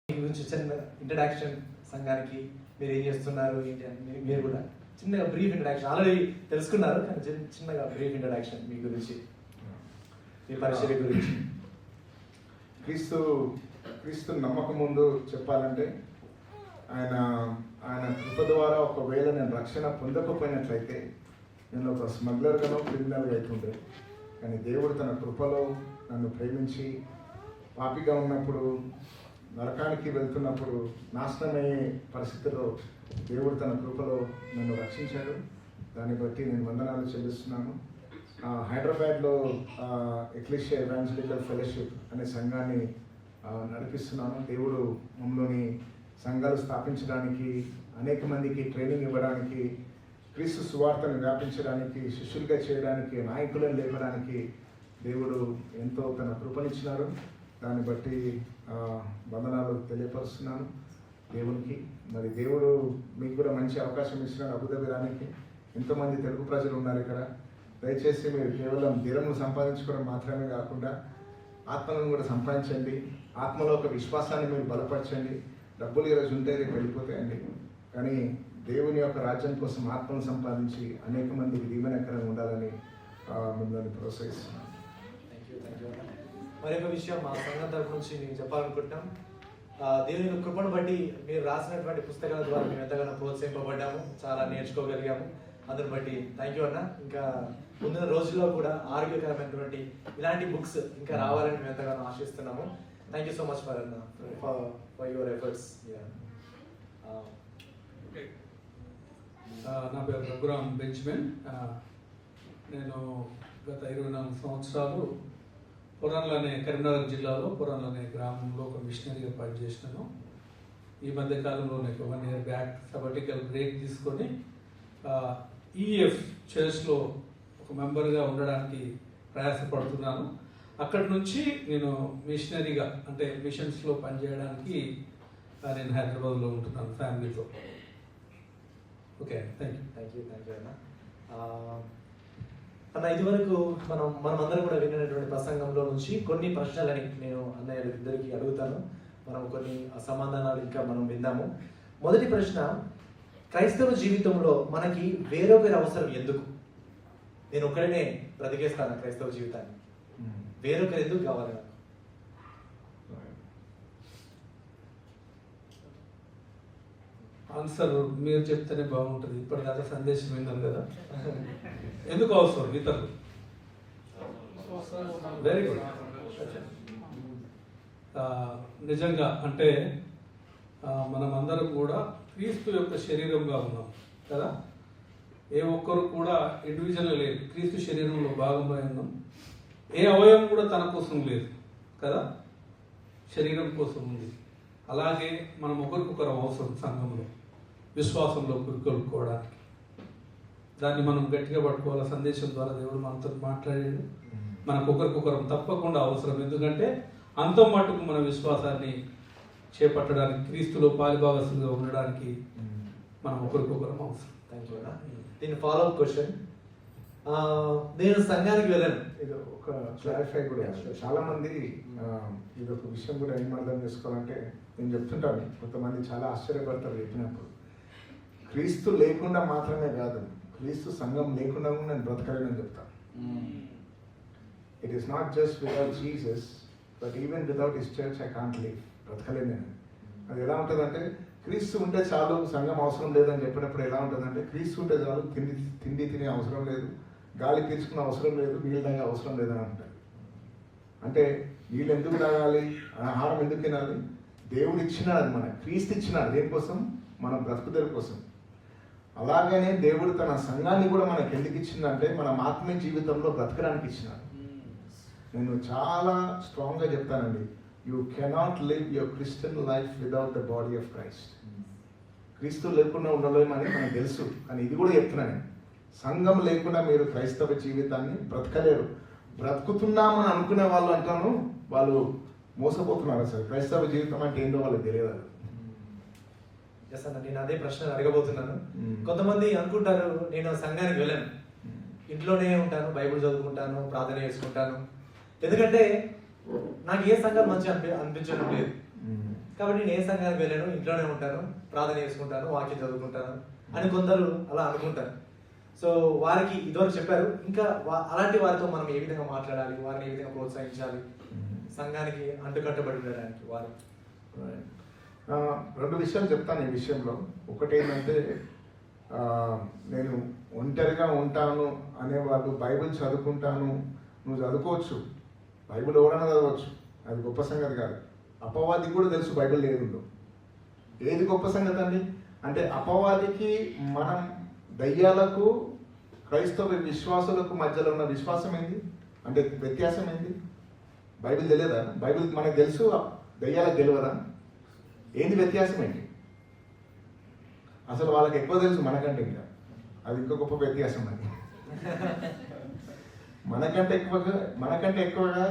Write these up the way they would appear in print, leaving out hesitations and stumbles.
గురించి చిన్న ఇంట్రడక్షన్, సంఘానికి మీరు ఏం చేస్తున్నారు ఏంటి అని మీరు కూడా చిన్నగా బ్రీఫ్ ఇంట్రడక్షన్ ఆల్రెడీ తెలుసుకున్నారు, కానీ చిన్నగా బ్రీఫ్ ఇంట్రడక్షన్ మీ గురించి, మీ పరిచర్య గురించి. క్రీస్తు నమ్మకం ముందు చెప్పాలంటే ఆయన కృప ద్వారా ఒకవేళ నేను రక్షణ పొందకపోయినట్లయితే నేను ఒక స్మగ్లర్గానో క్రిమినల్గా అవుతుండే. కానీ దేవుడు తన కృపలో నన్ను ప్రేమించి పాపిగా ఉన్నప్పుడు, నరకానికి వెళ్తున్నప్పుడు, నాశనమయ్యే పరిస్థితుల్లో దేవుడు తన కృపలో నన్ను రక్షించాడు. దాన్ని బట్టి నేను వందనాలు చెల్లిస్తున్నాను. హైదరాబాద్లో ఎక్లీషియా ఎవాంజలికల్ ఫెలోషిప్ అనే సంఘాన్ని నడిపిస్తున్నాను. దేవుడు మమ్మల్ని సంఘాలు స్థాపించడానికి, అనేక మందికి ట్రైనింగ్ ఇవ్వడానికి, క్రీస్తు సువార్తను వ్యాపించడానికి, శిష్యులుగా చేయడానికి, నాయకులను లేపడానికి దేవుడు ఎంతో తన కృపనిచ్చినారు. దాన్ని బట్టి వందనాలు తెలియపరుస్తున్నాను దేవునికి. మరి దేవుడు మీకు కూడా మంచి అవకాశం ఇచ్చినాడు అబుదాబి రానికి. ఎంతోమంది తెలుగు ప్రజలు ఉన్నారు ఇక్కడ. దయచేసి మీరు కేవలం ధీరమును సంపాదించుకోవడం మాత్రమే కాకుండా ఆత్మలను కూడా సంపాదించండి. ఆత్మలో ఒక విశ్వాసాన్ని మీరు బలపరచండి. డబ్బులు ఈరోజు ఉంటే రేపు వెళ్ళిపోతాయండి, కానీ దేవుని యొక్క రాజ్యం కోసం ఆత్మను సంపాదించి అనేక మందికి దీవెనకరంగా ఉండాలని మిమ్మల్ని ప్రోత్సహిస్తున్నాను. మరొక విషయం మా సంఘం తరపు నుంచి నేను చెప్పాలనుకుంటున్నాం. దేవుని కృపను బట్టి మీరు రాసినటువంటి పుస్తకాల ద్వారా మేము ఎంతగానో ప్రోత్సహింపబడ్డాము, చాలా నేర్చుకోగలిగాము. అందుని బట్టి థ్యాంక్ యూ అన్న. ఇంకా ముందున్న రోజుల్లో కూడా ఆరోగ్యకరమైనటువంటి ఇలాంటి బుక్స్ ఇంకా రావాలని మేము ఎంతగానో ఆశిస్తున్నాము. Thank you so much for your efforts. నా పేరు రఘురామ్ బెంచ్మెన్. నేను గత 24 సంవత్సరాలు పురంలోనే, కరీంనగర్ జిల్లాలో పురంలోనే గ్రామంలో ఒక మిషనరీగా పనిచేసినాను. ఈ మధ్య కాలంలో నాకు 1 year బ్యాక్ సబటికల్ బ్రేక్ తీసుకొని ఈఎఫ్ చర్చ్లో ఒక మెంబర్గా ఉండడానికి ప్రయాసపడుతున్నాను. అక్కడి నుంచి నేను మిషనరీగా, అంటే మిషన్స్లో పనిచేయడానికి నేను హైదరాబాద్లో ఉంటున్నాను ఫ్యామిలీతో. ఓకే, థ్యాంక్ యూ అన్న. అన్న, ఇదివరకు మనమందరం కూడా విన్నటువంటి ప్రసంగంలో నుంచి కొన్ని ప్రశ్నలని నేను అన్నయ్య ఇద్దరికి అడుగుతాను. మనం కొన్ని సమాధానాలు ఇంకా మనం విందాము. మొదటి ప్రశ్న, క్రైస్తవ జీవితంలో మనకి వేరొకరి అవసరం ఎందుకు? నేను ఒక్కడనే బ్రతికేస్తాను క్రైస్తవ జీవితాన్ని, వేరొకరు ఎందుకు కావాలి నాకు? ఆన్సర్ మీరు చెప్తేనే బాగుంటుంది. ఇప్పటిదాకా సందేశం విన్నాను కదా. ఎందుకు అవసరం ఇతరులు? Very good. నిజంగా అంటే మనం అందరం కూడా క్రీస్తు యొక్క శరీరంగా ఉన్నాం కదా. ఏ ఒక్కరు కూడా ఇండివిజువల్గా లేదు, క్రీస్తు శరీరంలో భాగంగా ఉన్నాం. ఏ అవయవం కూడా తన కోసం లేదు కదా, శరీరం కోసం ఉంది. అలాగే మనం ఒకరికొకరు అవసరం సంఘంలో, విశ్వాసంలో పురుకొల్పుకోవడానికి. దాన్ని మనం గట్టిగా పట్టుకోవాలి. సందేశం ద్వారా దేవుడు మనతో మాట్లాడాడు. మనకు ఒకరికొకరం తప్పకుండా అవసరం. ఎందుకంటే అంతం మట్టుకు మన విశ్వాసాన్ని చేపట్టడానికి, క్రీస్తులో పాలిభాగస్తులుగా ఉండడానికి మనం ఒకరికొకరం అవసరం. Thank you. దీని ఫాలోఅప్ క్వశ్చన్, నేను సంఘానికి వెళ్ళాను. ఇది ఒక క్లారిఫై కూడా. చాలా మంది ఇది ఒక విషయం కూడా ఏం అర్థం చేసుకోవాలంటే, నేను చెప్తుంటాను, కొంతమంది చాలా ఆశ్చర్యపడతారు చెప్పినప్పుడు. క్రీస్తు లేకుండా మాత్రమే కాదు, క్రీస్తు సంఘం లేకుండా కూడా నేను బ్రతకలేనని చెప్తాను. It is not just without Jesus, but even without his church I can't live. బ్రతకలేను నేను. అది ఎలా ఉంటుందంటే, క్రీస్తు ఉంటే చాలు, సంఘం అవసరం లేదని చెప్పినప్పుడు ఎలా ఉంటుందంటే, క్రీస్తు ఉంటే చాలు, తిండి తినే అవసరం లేదు, గాలి పీల్చుకునే అవసరం లేదు, నీళ్ళు తాగే అవసరం లేదని అంటారు. అంటే నీళ్ళు ఎందుకు తాగాలి, ఆహారం ఎందుకు తినాలి? దేవుడు ఇచ్చినాడు, అది మన క్రీస్తు ఇచ్చినాడు. దేనికోసం? మన బ్రతుకుదల కోసం. అలాగనే దేవుడు తన సంఘాన్ని కూడా మనకు ఎందుకు ఇచ్చిందంటే, మన ఆత్మీయ జీవితంలో బ్రతకడానికి ఇచ్చినాడు. నేను చాలా స్ట్రాంగ్గా చెప్తానండి, you cannot live your Christian life without the body of Christ. క్రీస్తు లేకుండా ఉండలేమని మనకు తెలుసు, కానీ ఇది కూడా చెప్తున్నాను, సంఘం లేకుండా మీరు క్రైస్తవ జీవితాన్ని బ్రతకలేరు. బ్రతుకుతున్నామని అనుకునే వాళ్ళు అంటాను, వాళ్ళు మోసపోతున్నారు. అసలు క్రైస్తవ జీవితం అంటే ఏంటో వాళ్ళకి తెలియదు. ఎస్ అన్న, నేను అదే ప్రశ్న అడగబోతున్నాను. కొంతమంది అనుకుంటారు, నేను సంఘానికి వెళ్ళాను, ఇంట్లోనే ఉంటాను, బైబిల్ చదువుకుంటాను, ప్రార్థన చేసుకుంటాను, ఎందుకంటే నాకు ఏ సంఘం మంచి అనిపించడం లేదు. కాబట్టి నేను ఏ సంఘానికి వెళ్ళాను, ఇంట్లోనే ఉంటాను, ప్రార్థన చేసుకుంటాను, వాక్యం చదువుకుంటాను అని కొందరు అలా అనుకుంటారు. సో వారికి ఇదివరకు చెప్పారు. ఇంకా అలాంటి వారితో మనం ఏ విధంగా మాట్లాడాలి, వారిని ఏ విధంగా ప్రోత్సహించాలి, సంఘానికి అంటుకట్టబడి ఉండడానికి వారు. రెండు విషయాలు చెప్తాను ఈ విషయంలో. ఒకటి ఏంటంటే, నేను ఒంటరిగా ఉంటాను అనేవాళ్ళు బైబిల్ చదువుకుంటాను, నువ్వు చదువుకోవచ్చు, బైబిల్ ఎవడన్నా చదవచ్చు, అది గొప్ప సంగతి కాదు. అపవాదికి కూడా తెలుసు బైబిల్ లేదుందో. ఏది గొప్ప సంగతి అండి అంటే, అపవాదికి మనం దయ్యాలకు క్రైస్తవ విశ్వాసులకు మధ్యలో ఉన్న విశ్వాసం ఏంది అంటే వ్యత్యాసం ఏంది? బైబిల్ తెలియదా? బైబిల్ మనకు తెలుసు, దయ్యాలకు తెలియదా? ఏంది వ్యత్యాసం ఏంటి? అసలు వాళ్ళకి ఎక్కువ తెలుసు మనకంటే, ఇంకా అది ఇంకో గొప్ప వ్యత్యాసం అది. మనకంటే ఎక్కువగా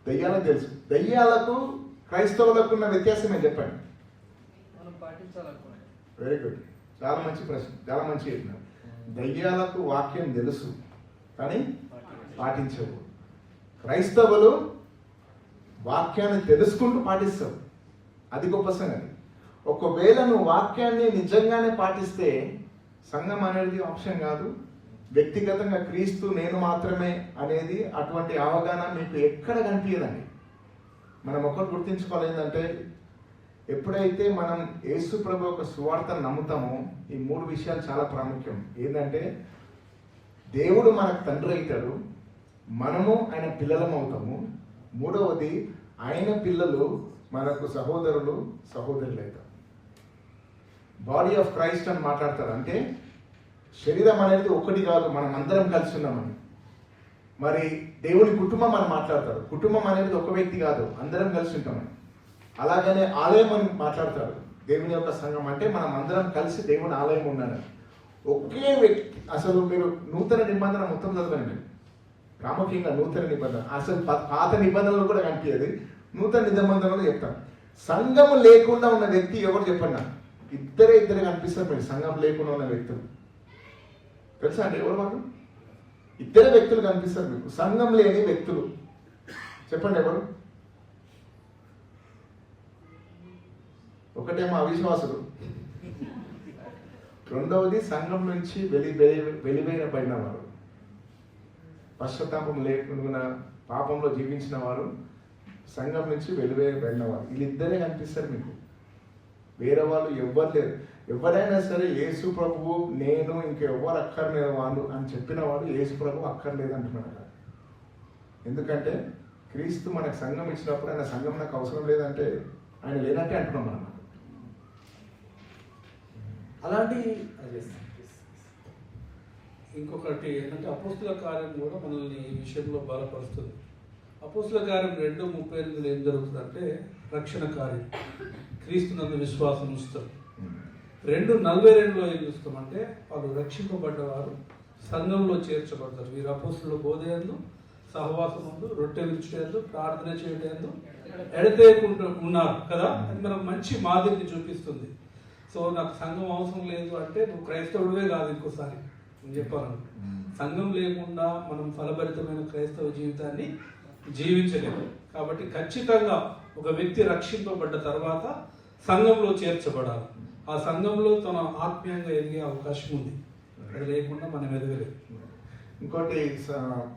దయ్యాలకు తెలుసు. దయ్యాలకు క్రైస్తవులకు ఉన్న వ్యత్యాసం ఏం చెప్పండి? వెరీ గుడ్, చాలా మంచి ప్రశ్న, చాలా మంచి చెప్పినారు. దయ్యాలకు వాక్యం తెలుసు కానీ పాటించవు. క్రైస్తవులు వాక్యాన్ని తెలుసుకుంటూ పాటిస్తావు, అది గొప్ప సంగతి. ఒకవేళ నువ్వు వాక్యాన్ని నిజంగానే పాటిస్తే సంఘం అనేది ఆప్షన్ కాదు. వ్యక్తిగతంగా క్రీస్తు నేను మాత్రమే అనేది అటువంటి అవగాహన మీకు ఎక్కడ కనిపించదండి. మనం ఒకటి గుర్తించుకోవాలి ఏంటంటే, ఎప్పుడైతే మనం యేసు ప్రభు యొక్క సువార్తను నమ్ముతామో ఈ మూడు విషయాలు చాలా ప్రాముఖ్యం. ఏంటంటే, దేవుడు మనకు తండ్రి అవుతాడు, మనము ఆయన పిల్లలం అవుతాము. మూడవది, ఆయన పిల్లలు మనకు సహోదరులు సహోదరులు అవుతారు. బాడీ ఆఫ్ క్రైస్ట్ అని మాట్లాడతారు. అంటే శరీరం అనేది ఒకటి కాదు, మనం అందరం కలిసి ఉన్నామని. మరి దేవుని కుటుంబం అని మాట్లాడతారు. కుటుంబం అనేది ఒక వ్యక్తి కాదు, అందరం కలిసి ఉంటామని. అలాగనే ఆలయం అని మాట్లాడతారు. దేవుని యొక్క సంఘం అంటే మనం అందరం కలిసి దేవుని ఆలయం ఉన్నాడని. ఒకే వ్యక్తి. అసలు మీరు నూతన నిబంధన మొత్తం చదవండి, మీరు ప్రాముఖ్యంగా నూతన నిబంధన. అసలు పాత నిబంధనలు కూడా కనిపించేది, నూతన నిబంధనలు చెప్తాను. సంఘం లేకుండా ఉన్న వ్యక్తి ఎవరు చెప్పండి నాకు? ఇద్దరే కనిపిస్తారు మీరు సంఘం లేకుండా ఉన్న వ్యక్తులు. తెలుసా అండి ఎవరు వాళ్ళు? ఇద్దరే వ్యక్తులు కనిపిస్తారు మీకు, సంఘం లేని వ్యక్తులు. చెప్పండి ఎవరు? ఒకటేమో అవిశ్వాసులు, రెండవది సంఘం నుంచి వెలివేయబడిన వారు, పశ్చాత్తాపం లేకుండా పాపంలో జీవించిన వారు, సంఘం నుంచి వెలివేయబడిన వారు. వీళ్ళిద్దరే కనిపిస్తారు మీకు, వేరే వాళ్ళు ఎవ్వరు లేరు. ఎవరైనా సరే యేసు ప్రభువు నేను ఇంకెవ్వరు అక్కర్లేదు వాళ్ళు అని చెప్పిన వాడు యేసు ప్రభువు అక్కర్లేదు అంటున్నాడు. ఎందుకంటే క్రీస్తు మనకు సంఘం ఇచ్చినప్పుడు ఆయన సంఘం నాకు అవసరం లేదంటే ఆయన లేదంటే అంటున్నాం మనం. అలాంటి ఇంకొకటి ఏంటంటే, అపోస్తుల కార్యం కూడా మనల్ని ఈ విషయంలో బలపరుస్తుంది. అపోస్తుల కార్యం 2:38 ఏం జరుగుతుందంటే, రక్షణ కార్యం, క్రీస్తు నందు విశ్వాసం ఉంచుతారు. 2:42 ఏం చూస్తామంటే, వాళ్ళు రక్షింపబడ్డవారు సంఘంలో చేర్చబడతారు. వీరు అపోస్తుల బోధయందు, సహవాసమందు, రొట్టె విరుచుటందు, ప్రార్థన చేయటందు ఎడతేయకుండా ఉన్నారు కదా. అది మనకు మంచి మాదిరిని చూపిస్తుంది. సో నాకు సంఘం అవసరం లేదు అంటే నువ్వు క్రైస్తవుడివే కాదు. ఇంకోసారి నేను చెప్పాను, సంఘం లేకుండా మనం ఫలభరితమైన క్రైస్తవ జీవితాన్ని జీవించలేము. కాబట్టి ఖచ్చితంగా ఒక వ్యక్తి రక్షింపబడ్డ తర్వాత సంఘంలో చేర్చబడాలి. ఆ సంఘంలో తన ఆత్మీయంగా ఎదిగే అవకాశం ఉంది. అది లేకుండా మనం ఎదగలేదు.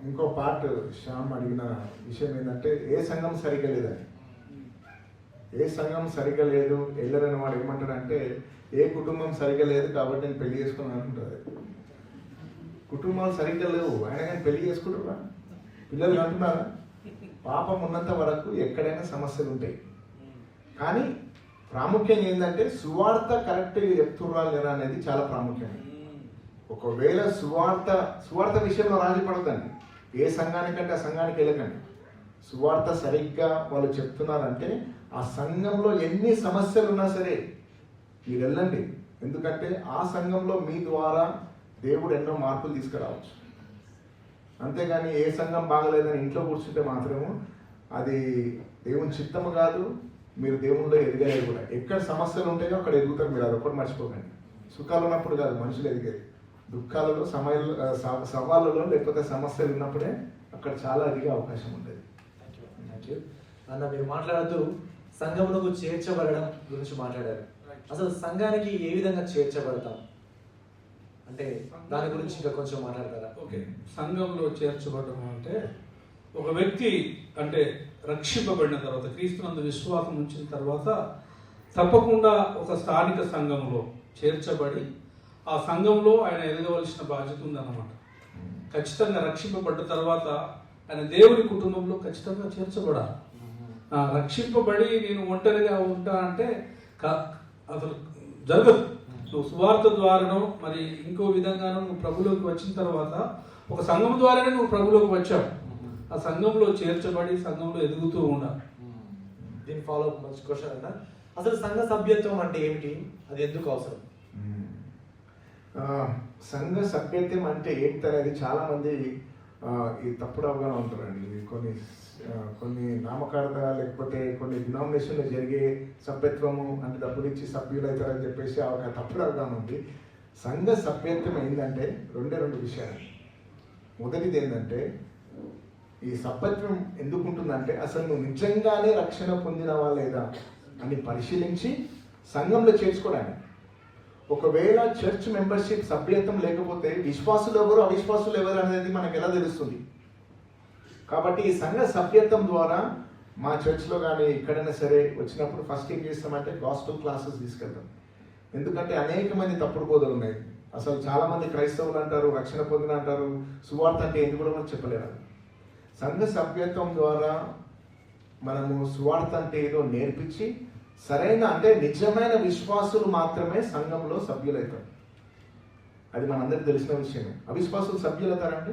ఇంకో పార్ట్ శ్యామ్ అడిగిన విషయం ఏంటంటే, ఏ సంఘం సరిగ్గా లేదని. ఏ సంఘం సరిగ్గా లేదు వెళ్ళరని వాడు ఏమంటాడంటే, ఏ కుటుంబం సరిగ్గా లేదు కాబట్టి నేను పెళ్లి చేసుకున్నాను అంటుంటుంది. కుటుంబాలు సరిగ్గా లేవు, ఆయన కానీ పెళ్లి చేసుకుంటారా? పిల్లలు అంటున్నారా? పాపం ఉన్నంత వరకు ఎక్కడైనా సమస్యలు ఉంటాయి. కానీ ప్రాముఖ్యంగా ఏంటంటే, సువార్త కరెక్ట్గా చెప్తుర్రా లేదా అనేది చాలా ప్రాముఖ్యం. ఒకవేళ సువార్త విషయంలో రాజీ పడదండి. ఏ సంఘానికంటే ఆ సంఘానికి వెళ్ళకండి. సువార్త సరిగ్గా వాళ్ళు చెప్తున్నారంటే ఆ సంఘంలో ఎన్ని సమస్యలు ఉన్నా సరే మీరు వెళ్ళండి. ఎందుకంటే ఆ సంఘంలో మీ ద్వారా దేవుడు ఎన్నో మార్పులు తీసుకురావచ్చు. అంతేగాని ఏ సంఘం బాగలేదని ఇంట్లో కూర్చుంటే మాత్రము అది దేవుని చిత్తము కాదు. మీరు దేవుళ్ళో ఎదగలేదు కూడా. ఎక్కడ సమస్యలు ఉంటాయో అక్కడ ఎదుగుతారు మీరు, అదొక్కటి మర్చిపోకండి. సుఖాలు ఉన్నప్పుడు కాదు మనుషులు ఎదిగేది, దుఃఖాలలో సవాళ్ళలో లేకపోతే సమస్యలు ఉన్నప్పుడే అక్కడ చాలా ఎదిగే అవకాశం ఉంటుంది. అన్న మీరు మాట్లాడుతూ సంఘమునకు చేర్చబడడం గురించి మాట్లాడారు. అసలు సంఘానికి ఏ విధంగా చేర్చబడతాం అంటే దాని గురించి ఇంకా కొంచెం మాట్లాడతారా? ఓకే, సంఘంలో చేర్చబడడం అంటే ఒక వ్యక్తి అంటే రక్షింపబడిన తర్వాత, క్రీస్తునందు విశ్వాసం ఉంచిన తర్వాత తప్పకుండా ఒక స్థానిక సంఘంలో చేర్చబడి ఆ సంఘంలో ఆయన ఎదగవలసిన బాధ్యత ఉందన్నమాట. ఖచ్చితంగా రక్షింపబడ్డ తర్వాత ఆయన దేవుని కుటుంబంలో ఖచ్చితంగా చేర్చబడాలి. రక్షింపబడి నేను ఒంటరిగా ఉంటా అంటే అసలు జరగదు. నువ్వు సువార్త ద్వారానో మరి ఇంకో విధంగానో నువ్వు ప్రభులోకి వచ్చిన తర్వాత ఒక సంఘం ద్వారానే నువ్వు ప్రభులోకి వచ్చావు. ఆ సంఘంలో చేర్చబడి సంఘంలో ఎదుగుతూ ఉండాలి. దీని ఫాలో అప్ మంచి క్వశ్చన్ అన్న. అసలు సంఘ సభ్యత్వం అంటే ఏమిటి, అది ఎందుకు అవసరం? సంఘ సభ్యత్వం అంటే ఏంటనేది చాలా మంది ఈ తప్పుడు అవగాహన ఉంటారండి. కొన్ని నామకార్థ లేకపోతే కొన్ని డినామినేషన్లో జరిగే సభ్యత్వము అంటే డబ్బులు ఇచ్చి సభ్యులు అవుతారని చెప్పేసి ఒక తప్పుడు అవగాహన ఉంది. సంఘ సభ్యత్వం ఏంటంటే రెండు విషయాలు. మొదటిది ఏంటంటే ఈ సభ్యత్వం ఎందుకు ఉంటుందంటే అసలు నువ్వు నిజంగానే రక్షణ పొందినవా లేదా అని పరిశీలించి సంఘంలో చేర్చుకోవడానికి. ఒకవేళ చర్చ్ మెంబర్షిప్ సభ్యత్వం లేకపోతే విశ్వాసులు ఎవరు అవిశ్వాసులు ఎవరు అనేది మనకు ఎలా తెలుస్తుంది? కాబట్టి ఈ సంఘ సభ్యత్వం ద్వారా మా చర్చ్లో కానీ ఎక్కడైనా సరే వచ్చినప్పుడు ఫస్ట్ ఏం చేస్తామంటే గాస్పెల్ క్లాసెస్ తీసుకెళ్తాం. ఎందుకంటే అనేక మంది తప్పుడు బోధలు ఉన్నాయి. అసలు చాలా మంది క్రైస్తవులు అంటారు, రక్షణ పొందిన అంటారు, సువార్త అంటే ఎందుకు కూడా మనం చెప్పలేరు. సంఘ సభ్యత్వం ద్వారా మనము సువార్త అంటే ఏదో నేర్పించి సరైన అంటే నిజమైన విశ్వాసులు మాత్రమే సంఘంలో సభ్యులవుతారు. అది మనందరికీ తెలిసిన విషయమే. అవిశ్వాసులు సభ్యులవుతారంటే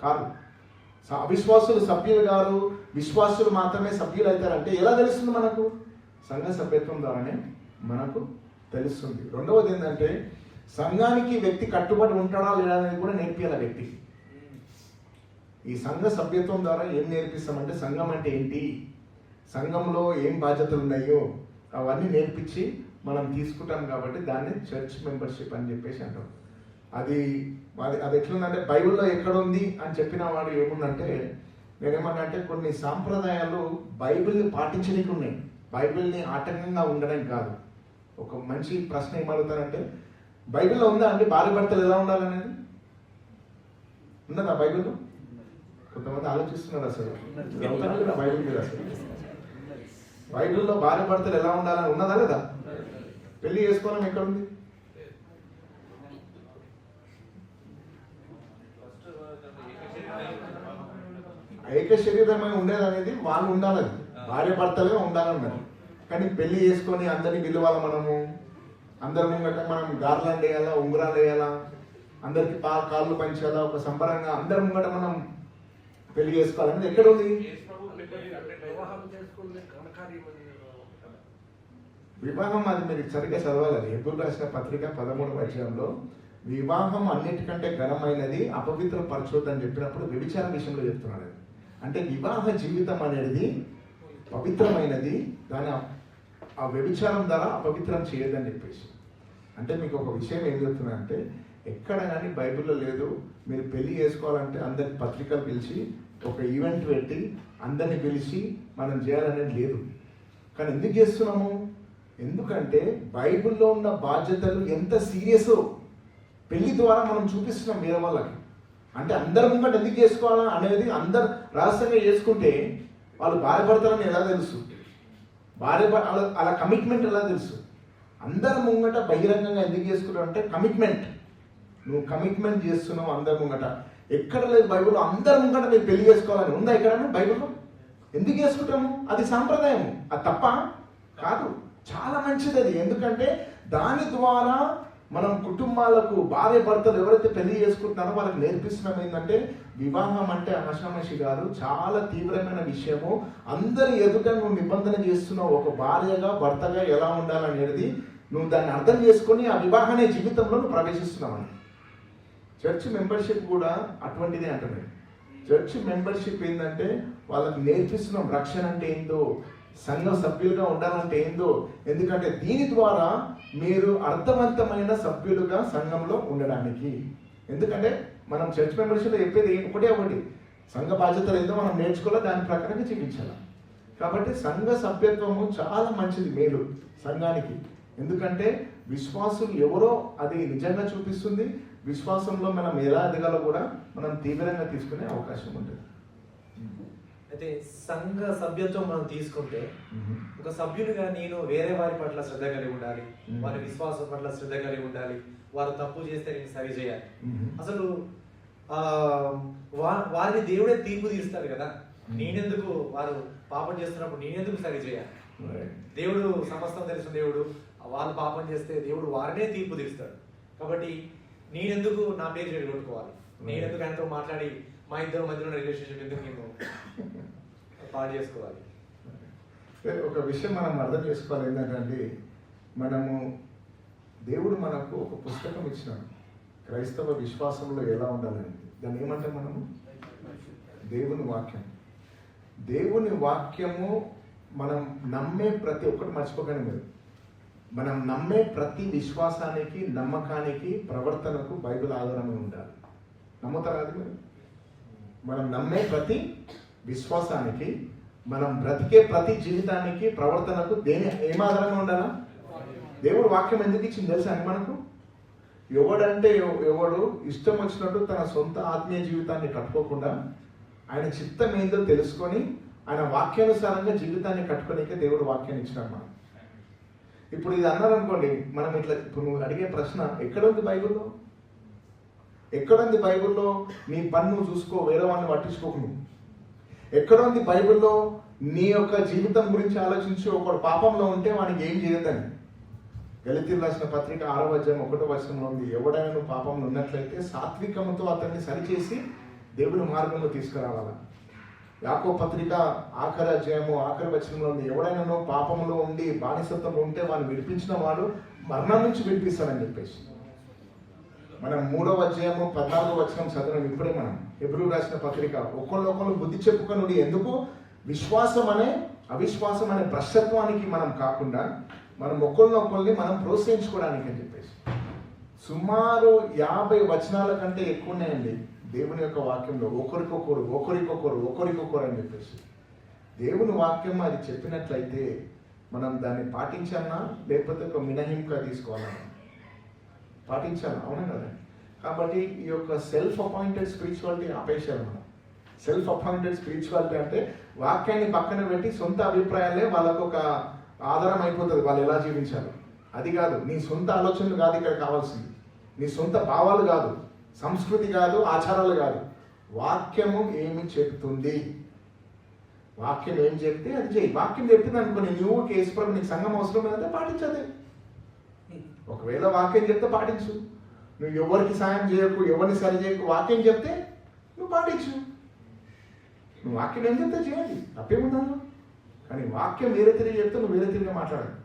కాదు. అవిశ్వాసులు సభ్యులు గారు, విశ్వాసులు మాత్రమే సభ్యులు అవుతారంటే ఎలా తెలుస్తుంది మనకు? సంఘ సభ్యత్వం ద్వారానే మనకు తెలుస్తుంది. రెండవది ఏంటంటే సంఘానికి వ్యక్తి కట్టుబడి ఉంటాడా లేదా అనేది కూడా నేర్పియాలి వ్యక్తి. ఈ సంఘ సభ్యత్వం ద్వారా ఏం నేర్పిస్తామంటే సంఘం అంటే ఏంటి, సంఘంలో ఏం బాధ్యతలు ఉన్నాయో అవన్నీ నేర్పించి మనం తీసుకుంటాం. కాబట్టి దాన్ని చర్చ్ మెంబర్షిప్ అని చెప్పేసి అంటాం. అది ఎట్లుందంటే బైబిల్లో ఎక్కడ ఉంది అని చెప్పిన వాడు ఏముందంటే నేనేమన్నా అంటే కొన్ని సాంప్రదాయాలు బైబిల్ని పాటించడానికి ఉన్నాయి, బైబిల్ని ఆటంకంగా ఉండడం కాదు. ఒక మంచి ప్రశ్న ఏమడుగుతారంటే బైబిల్లో ఉందా అండి భార్య భర్తలు ఎలా ఉండాలనేది? ఉన్నదా బైబిల్లో? కొంతమంది ఆలోచిస్తున్నారు అసలు బైబిల్ మీద. అసలు బైబిల్లో భార్య భర్తలు ఎలా ఉండాలని ఉన్నదా లేదా? పెళ్లి చేసుకోవడం ఎక్కడుంది? ఏక శరీరమై ఉండేదనేది వాళ్ళు ఉండాలని, భార్య భర్తలుగా ఉండాలన్నారు. కానీ పెళ్లి చేసుకొని అందరినీ పిలవాలి, మనము అందరి ముంగట మనం గార్లాండ్ వేయాలా, ఉంగరాలు వేయాలా, అందరికి కాళ్ళు పంచాలా, ఒక సంబరంగా అందరి ముంగట మనం పెళ్లి చేసుకోవాలనేది ఎక్కడ ఉంది? వివాహం అది మీరు సరిగ్గా చదవాలి. అది హెబ్రీయులకు రాసిన పత్రిక 13వ అధ్యాయంలో వివాహం అన్నిటికంటే ఘనమైనది, అపవిత్రపరచొద్దని చెప్పినప్పుడు వ్యభిచారం విషయంలో చెప్తున్నాడు. అంటే వివాహ జీవితం అనేది పవిత్రమైనది, దాని ఆ వ్యభిచారం ద్వారా అపవిత్రం చేయదని చెప్పేసి. అంటే మీకు ఒక విషయం ఏం చెప్తున్నానంటే ఎక్కడ కానీ బైబిల్లో లేదు మీరు పెళ్లి చేసుకోవాలంటే అందరికి పత్రికలు పిలిచి ఒక ఈవెంట్ పెట్టి అందరిని పిలిచి మనం చేయాలనేది లేదు. కానీ ఎందుకు చేస్తున్నాము? ఎందుకంటే బైబిల్లో ఉన్న బాధ్యతలు ఎంత సీరియస్ పెళ్లి ద్వారా మనం చూపిస్తున్నాం వేరే వాళ్ళకి. అంటే అందరి ముంగట ఎందుకు చేసుకోవాలా అనేది అందరు రహస్యంగా చేసుకుంటే వాళ్ళు భార్యపడతారని ఎలా తెలుసు? అలా కమిట్మెంట్ ఎలా తెలుసు? అందరి ముంగట బహిరంగంగా ఎందుకు చేసుకుంటావు అంటే కమిట్మెంట్. నువ్వు కమిట్మెంట్ చేస్తున్నావు అందరి ముంగట. ఎక్కడ లేదు బైబిల్లో అందరి ముంగట మీరు పెళ్లి చేసుకోవాలని ఉందా ఎక్కడైనా బైబిల్లో? ఎందుకు చేసుకుంటాము? అది సాంప్రదాయం, అది తప్ప కాదు, చాలా మంచిది అది. ఎందుకంటే దాని ద్వారా మనం కుటుంబాలకు భార్య భర్తలు ఎవరైతే పెళ్లి చేసుకుంటున్నారో వాళ్ళకి నేర్పిస్తున్నాం ఏంటంటే వివాహం అంటే ఆషామాషి కాదు, చాలా తీవ్రమైన విషయము. అందరి ఎదుట నువ్వు నిబంధన చేస్తున్నావు ఒక భార్యగా భర్తగా ఎలా ఉండాలనేది నువ్వు దాన్ని అర్థం చేసుకొని ఆ వివాహనే జీవితంలో నువ్వు ప్రవేశిస్తున్నావు. చర్చ్ మెంబర్షిప్ కూడా అటువంటిదే అంటున్నాడు. చర్చ్ మెంబర్షిప్ ఏంటంటే వాళ్ళకి నేర్పిస్తున్నాం రక్షణ అంటే ఏందో, సంఘ సభ్యులుగా ఉండాలంటే ఏందో. ఎందుకంటే దీని ద్వారా మీరు అర్థవంతమైన సభ్యులుగా సంఘంలో ఉండడానికి. ఎందుకంటే మనం చర్చ్ మెంబర్షిప్లో చెప్పేది ఒకటి సంఘ బాధ్యతలు ఏందో మనం నేర్చుకోవాలి, దాని ప్రకారంగా జీవించాలి. కాబట్టి సంఘ సభ్యత్వము చాలా మంచిది, మేలు సంఘానికి. ఎందుకంటే విశ్వాసులు ఎవరో అది నిజంగా చూపిస్తుంది. విశ్వాసంలో మనం ఎలా ఎదగాలో కూడా మనం తీవ్రంగా తీసుకునే అవకాశం ఉంటుంది. అయితే సంఘ సభ్యత్వం మనం తీసుకుంటే ఒక సభ్యునిగా నేను వేరే వారి పట్ల శ్రద్ధ కలిగి ఉండాలి, వారి విశ్వాసం పట్ల శ్రద్ధ కలిగి ఉండాలి, వారు తప్పు చేస్తే నేను సరి చేయాలి. అసలు వారిని దేవుడే తీర్పు తీస్తాడు కదా, నేనెందుకు వారు పాపం చేస్తున్నప్పుడు నేనెందుకు సరి చేయాలి? దేవుడు సమస్తం తెలిసిన దేవుడు, వాళ్ళు పాపం చేస్తే దేవుడు వారినే తీర్పు తీరుస్తాడు. కాబట్టి నేనెందుకు నా పేరు చెడగొట్టుకోవాలి? నేనెందుకు ఆయనతో మాట్లాడి మా ఇద్దరు మధ్యలో రిలేషన్షిప్ ఎందుకు నేను పాడు చేసుకోవాలి? ఒక విషయం మనం అర్థం చేసుకోవాలి ఏంటంటే, మనము దేవుడు మనకు ఒక పుస్తకం ఇచ్చినాడు, క్రైస్తవ విశ్వాసంలో ఎలా ఉండాలని. దాన్ని ఏమంటాం మనము? దేవుని వాక్యం. దేవుని వాక్యము మనం నమ్మే ప్రతి ఒక్కటి మర్చిపోకండి మీరు. మనం నమ్మే ప్రతి విశ్వాసానికి, నమ్మకానికి, ప్రవర్తనకు బైబిల్ ఆధారంగా ఉండాలి. నమ్ముతారా అది మీరు? మనం నమ్మే ప్రతి విశ్వాసానికి, మనం బ్రతికే ప్రతి జీవితానికి, ప్రవర్తనకు ఏం ఆధారంగా ఉండాలా? దేవుడు వాక్యం ఎందుకు ఇచ్చింది తెలుసా అండి మనకు? ఎవడంటే ఎవడు ఇష్టం వచ్చినట్టు తన సొంత ఆత్మీయ జీవితాన్ని కట్టుకోకుండా ఆయన చిత్తం ఏందో తెలుసుకొని ఆయన వాక్యానుసారంగా జీవితాన్ని కట్టుకోనికే దేవుడు వాక్యాన్ని ఇచ్చినాడు మనం. ఇప్పుడు ఇది అన్నారు అనుకోండి, మనం ఇట్లా ఇప్పుడు నువ్వు అడిగే ప్రశ్న ఎక్కడ ఉంది బైబిల్లో? ఎక్కడుంది బైబిల్లో నీ పని నువ్వు చూసుకో, వేరే వాడిని పట్టించుకోకు నువ్వు? ఎక్కడుంది బైబిల్లో నీ యొక్క జీవితం గురించి ఆలోచించి ఒకడు పాపంలో ఉంటే వానికి ఏం చేయొద్దని? గలతీయులకు రాసిన పత్రిక 6వ అధ్యాయం 1వ వచనంలో ఉంది, ఎవడైనా నువ్వు పాపంలో ఉన్నట్లయితే సాత్వికంతో అతన్ని సరిచేసి దేవుని మార్గంలో తీసుకురావాలా. యాకోబు పత్రిక ఆఖరి అధ్యాయము 8వ వచనంలో ఉంది, ఎవడైనా నువ్వు పాపంలో ఉండి బానిసత్వం ఉంటే వాడిని విడిపించిన వాడు మరణం నుంచి విడిపిస్తానని చెప్పేసి. మనం 3వ అధ్యాయము 14వ వచనం చదవడం ఇప్పుడే మనం హెబ్రీయులకు రాసిన పత్రిక, ఒకళ్ళొకళ్ళు బుద్ధి చెప్పుకొనుడి, ఎందుకు? విశ్వాసం అనే అవిశ్వాసం అనే భ్రష్టత్వానికి మనం కాకుండా మనం ఒకళ్ళనొకళ్ళని మనం ప్రోత్సహించుకోవడానికి అని చెప్పేసి. సుమారు 50 వచనాల కంటే ఎక్కువ ఉన్నాయండి దేవుని యొక్క వాక్యంలో. ఒకరికొకరు అని చెప్పేసి దేవుని వాక్యం అది చెప్పినట్లయితే మనం దాన్ని పాటించాలన్నా లేకపోతే ఒక మినహింపుగా తీసుకోవాలన్నా పాటించాలి. అవునా కదా? కాబట్టి ఈ యొక్క సెల్ఫ్ అపాయింటెడ్ స్పిరిచువాలిటీ ఆపేశారు మనం. సెల్ఫ్ అపాయింటెడ్ స్పిరిచువాలిటీ అంటే వాక్యాన్ని పక్కన పెట్టి సొంత అభిప్రాయాలే వాళ్ళకు ఒక ఆధారం అయిపోతుంది, వాళ్ళు ఎలా జీవించాలి. అది కాదు, నీ సొంత ఆలోచనలు కాదు ఇక్కడ కావాల్సింది, నీ సొంత భావాలు కాదు, సంస్కృతి కాదు, ఆచారాలు కాదు. వాక్యము ఏమి చెప్తుంది, వాక్యం ఏం చెప్తే అది చేయి. వాక్యం చెప్తుంది అనుకోని నువ్వు కేసుప్రభు నీకు సంఘం అవసరం లేదంటే పాటించదే. ఒకవేళ వాక్యం చెప్తే పాటించు. నువ్వు ఎవరికి సాయం చేయకు, ఎవరిని సరి చేయకు, వాక్యం చెప్తే నువ్వు పాటించు. నువ్వు వాక్యం ఏం చెప్తే చేయాలి, తప్పేముందాను. కానీ వాక్యం వేరే తిరిగి చెప్తే నువ్వు వేరే తిరిగి మాట్లాడాలి.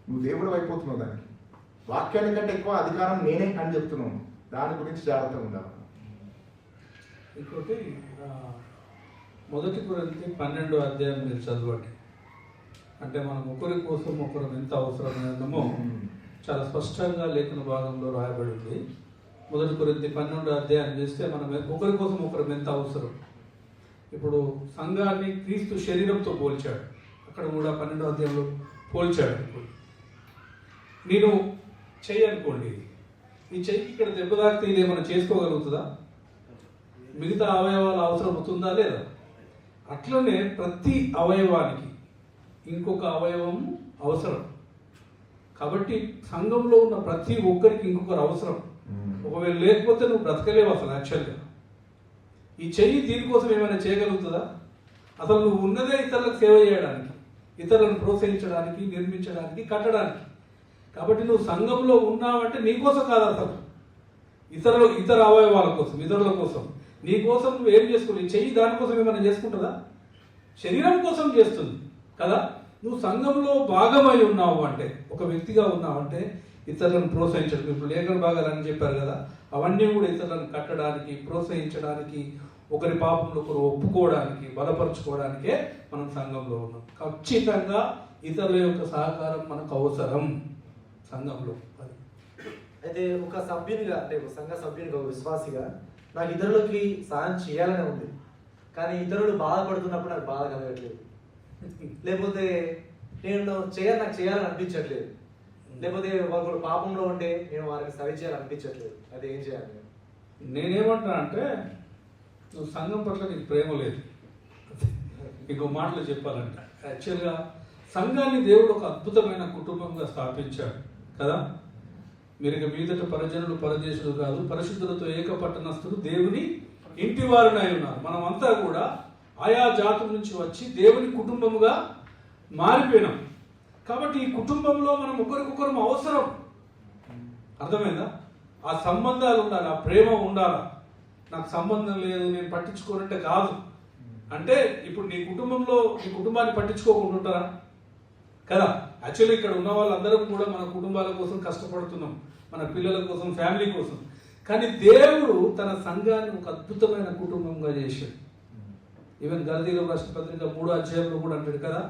నువ్వు దేవుడు అయిపోతున్నావు దానికి. వాక్యానికంటే ఎక్కువ అధికారం నేనే అని చెప్తున్నావు. దాని గురించి జాగ్రత్తగా ఉండాలి. ఇంకోటి 1 కొరింథీ 12వ అధ్యాయం మీరు చదవండి. అంటే మనం ఒకరి కోసం ఒకరు ఎంత అవసరమైనమో చాలా స్పష్టంగా లేఖన భాగంలో రాయబడి ఉంది. 1 కొరింథీ 12వ అధ్యాయం చేస్తే మనం ఒకరి కోసం ఒకరు ఎంత అవసరం. ఇప్పుడు సంఘాన్ని క్రీస్తు శరీరంతో పోల్చాడు, అక్కడ కూడా 12వ అధ్యాయంలో పోల్చాడు. నేను చెయ్యి అనుకోండి, ఈ చెయ్యికి ఇక్కడ దెబ్బ తాకితే ఇది ఏమైనా చేసుకోగలుగుతుందా? మిగతా అవయవాల అవసరం అవుతుందా లేదా? అట్లనే ప్రతి అవయవానికి ఇంకొక అవయవం అవసరం. కాబట్టి సంఘంలో ఉన్న ప్రతి ఒక్కరికి ఇంకొకరు అవసరం. ఒకవేళ లేకపోతే నువ్వు బ్రతకలేవు అసలు. యాక్చువల్గా ఈ చెయ్యి దీనికోసం ఏమైనా చేయగలుగుతుందా? అసలు నువ్వు ఉన్నదే ఇతరులకు సేవ చేయడానికి, ఇతరులను ప్రోత్సహించడానికి, నిర్మించడానికి, కట్టడానికి. కాబట్టి నువ్వు సంఘంలో ఉన్నావంటే నీకోసం కాదు, అసలు ఇతర అవయవాల కోసం, ఇతరుల కోసం. నీ కోసం నువ్వు ఏం చేసుకోవాలి? నీ చెయ్యి దానికోసం ఏమైనా చేసుకుంటుందా? శరీరం కోసం చేస్తుంది కదా. నువ్వు సంఘంలో భాగమై ఉన్నావు అంటే, ఒక వ్యక్తిగా ఉన్నావు అంటే ఇతరులను ప్రోత్సహించడం. ఇప్పుడు లేఖన భాగాలు అని చెప్పారు కదా, అవన్నీ కూడా ఇతరులను కట్టడానికి, ప్రోత్సహించడానికి, ఒకరి పాపంలో ఒకరు ఒప్పుకోవడానికి, బలపరుచుకోవడానికే మనం సంఘంలో ఉన్నాం. ఖచ్చితంగా ఇతరుల యొక్క సహకారం మనకు అవసరం సంఘంలో. అయితే ఒక సభ్యునిగా, అంటే ఒక సంఘ సభ్యునిగా, ఒక విశ్వాసిగా నాకు ఇతరులకి సహాయం చేయాలనే ఉంది. కానీ ఇతరులు బాధపడుతున్నప్పుడు నాకు బాధ కలగట్లేదు. లేకపోతే నేను నాకు చేయాలని అనిపించట్లేదు, లేకపోతే వాళ్ళు పాపంలో ఉంటే నేను వారికి సరి చేయాలనిపించట్లేదు, అది ఏం చేయాలి నేను? నేనేమంటున్నా అంటే నువ్వు సంఘం పట్ల నీకు ప్రేమ లేదు. ఇంకో మాటలు చెప్పాలంటే యాక్చువల్గా సంఘాన్ని దేవుడు ఒక అద్భుతమైన కుటుంబంగా స్థాపించాడు కదా. మీరు ఇక మీదట పరజనులు పరదేశులు కాదు, పరిశుద్ధులతో ఏకపట్టణస్తులు దేవుని ఇంటి వారునై ఉన్నారు. మనమంతా కూడా ఆయా జాతుల నుంచి వచ్చి దేవుని కుటుంబముగా మారిపోయినాం. కాబట్టి ఈ కుటుంబంలో మనం ఒకరికొకరు అవసరం. అర్థమైందా? ఆ సంబంధాలు ఉండాలి, ఆ ప్రేమ ఉండాలి. నాకు సంబంధం లేదు, నేను పట్టించుకోనంటే కాదు. అంటే ఇప్పుడు నీ కుటుంబంలో నీ కుటుంబాన్ని పట్టించుకోకుండా ఉంటారా కదా. యాక్చువల్లీ ఇక్కడ ఉన్న వాళ్ళందరం కూడా మన కుటుంబాల కోసం కష్టపడుతున్నాం, మన పిల్లల కోసం, ఫ్యామిలీ కోసం. కానీ దేవుడు తన సంఘాన్ని ఒక అద్భుతమైన కుటుంబంగా చేశాడు. ఈవెన్ గలతీయులకు రాసిన పత్రిక 3వ అధ్యాయంలో కూడా అంటాడు కదా,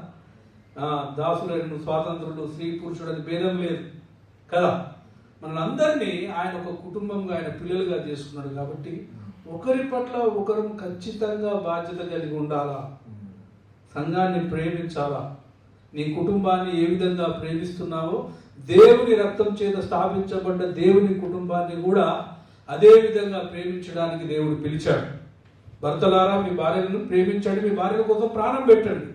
దాసులను స్వాతంత్రుడు స్త్రీ పురుషుడు అని భేదం లేదు కదా. మనందరినీ ఆయన ఒక కుటుంబంగా, ఆయన పిల్లలుగా చేసుకున్నాడు. కాబట్టి ఒకరి పట్ల ఒకరు ఖచ్చితంగా బాధ్యత కలిగి ఉండాలా, సంఘాన్ని ప్రేమించాలా. నీ కుటుంబాన్ని ఏ విధంగా ప్రేమిస్తున్నావో దేవుని రక్తం చేత స్థాపించబడ్డ దేవుని కుటుంబాన్ని కూడా అదే విధంగా ప్రేమించడానికి దేవుడు పిలిచాడు. భర్తలారా మీ భార్యలను ప్రేమించండి, మీ భార్యల కోసం ప్రాణం పెట్టండి.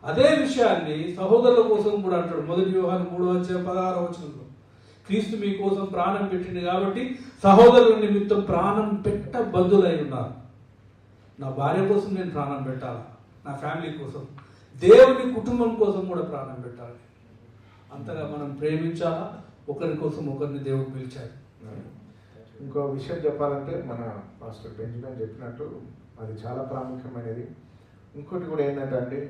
అదే విషయాన్ని సహోదరుల కోసం కూడా అంటాడు. 1 యోహాను 3వ అధ్యాయం 16వ వచనంలో క్రీస్తు మీ కోసం ప్రాణం పెట్టింది కాబట్టి సహోదరుల నిమిత్తం ప్రాణం పెట్టబద్దులై ఉన్నారు. నా భార్య కోసం నేను ప్రాణం పెట్టాలా, నా ఫ్యామిలీ కోసం, దేవుని కుటుంబం కోసం కూడా ప్రాణం పెట్టాలి. అంతగా మనం ప్రేమించాలా, ఒకరి కోసం ఒకరిని దేవుడు పిలిచాడు. ఇంకో విషయం చెప్పాలంటే మన మాస్టర్ బెంజమిన్ చెప్పినట్టు అది చాలా ప్రాముఖ్యమైనది. ఇంకోటి కూడా ఏంటంటే అండి,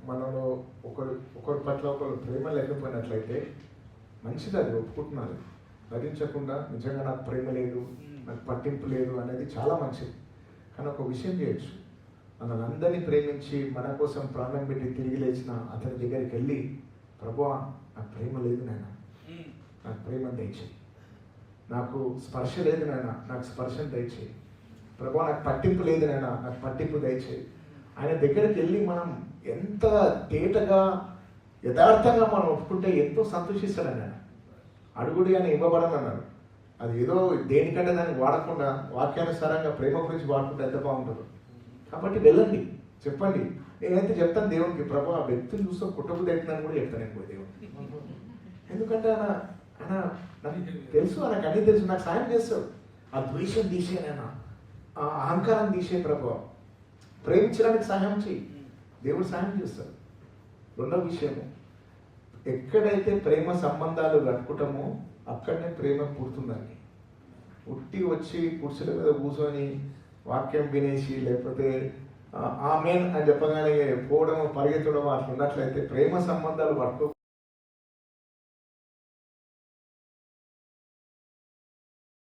మనలో ఒకరి పట్ల ఒకరు ప్రేమ లేకపోయినట్లయితే మంచిది, అది ఒప్పుకుంటున్నారు. భరించకుండా నిజంగా నాకు ప్రేమ లేదు, నాకు పట్టింపు లేదు అనేది చాలా మంచిది. కానీ ఒక విషయం చేయొచ్చు, మనల్ని అందరినీ ప్రేమించి మన కోసం ప్రాణం పెట్టి తిరిగి లేచిన అతని దగ్గరికి వెళ్ళి, ప్రభువా నాకు ప్రేమ లేదు నాయన, నాకు ప్రేమ దయచేయి. నాకు స్పర్శ లేదు నాయన, నాకు స్పర్శను దయచేయి. ప్రభువా నాకు పట్టింపు లేదు నాయన, నాకు పట్టింపు దయచేయి. ఆయన దగ్గరికి వెళ్ళి మనం ఎంత తేటగా యథార్థంగా మనం ఒప్పుకుంటే ఎంతో సంతోషిస్తాడని. ఆయన అడుగుడి అని ఇవ్వబడనన్నాడు. అది ఏదో దేనికంటే దాన్ని వాడకుండా వాక్యానుసారంగా ప్రేమ గురించి వాడుకుంటే ఎంత బాగుంటుందో. కాబట్టి వెళ్ళండి, చెప్పండి. నేనైతే చెప్తాను దేవునికి, ప్రభు ఆ వ్యక్తిని చూస్తూ కుటుంబ ఎట్టినాను కూడా చెప్తాను ఎక్కువ దేవునికి. ఎందుకంటే ఆయన నాకు తెలుసు, ఆయనకు అన్నీ తెలుసు, నాకు సాయం చేస్తాడు. ఆ ద్వేషం తీసేనైనా, ఆ అహంకారం తీసే ప్రభు, ప్రేమించడానికి సహాయం చేయి, దేవుడు సాయం చేస్తాడు. రెండవ విషయము, ఎక్కడైతే ప్రేమ సంబంధాలు కట్టుకుంటామో అక్కడనే ప్రేమ పుడుతుందండి. ఉట్టి వచ్చి కుర్చీల మీద కూర్చొని వాక్యం వినేసి లేకపోతే ఆమెన్ అని చెప్పగానే పోవడం పరిగెత్తడం అట్లా ఉన్నట్లయితే ప్రేమ సంబంధాలు పట్టుకో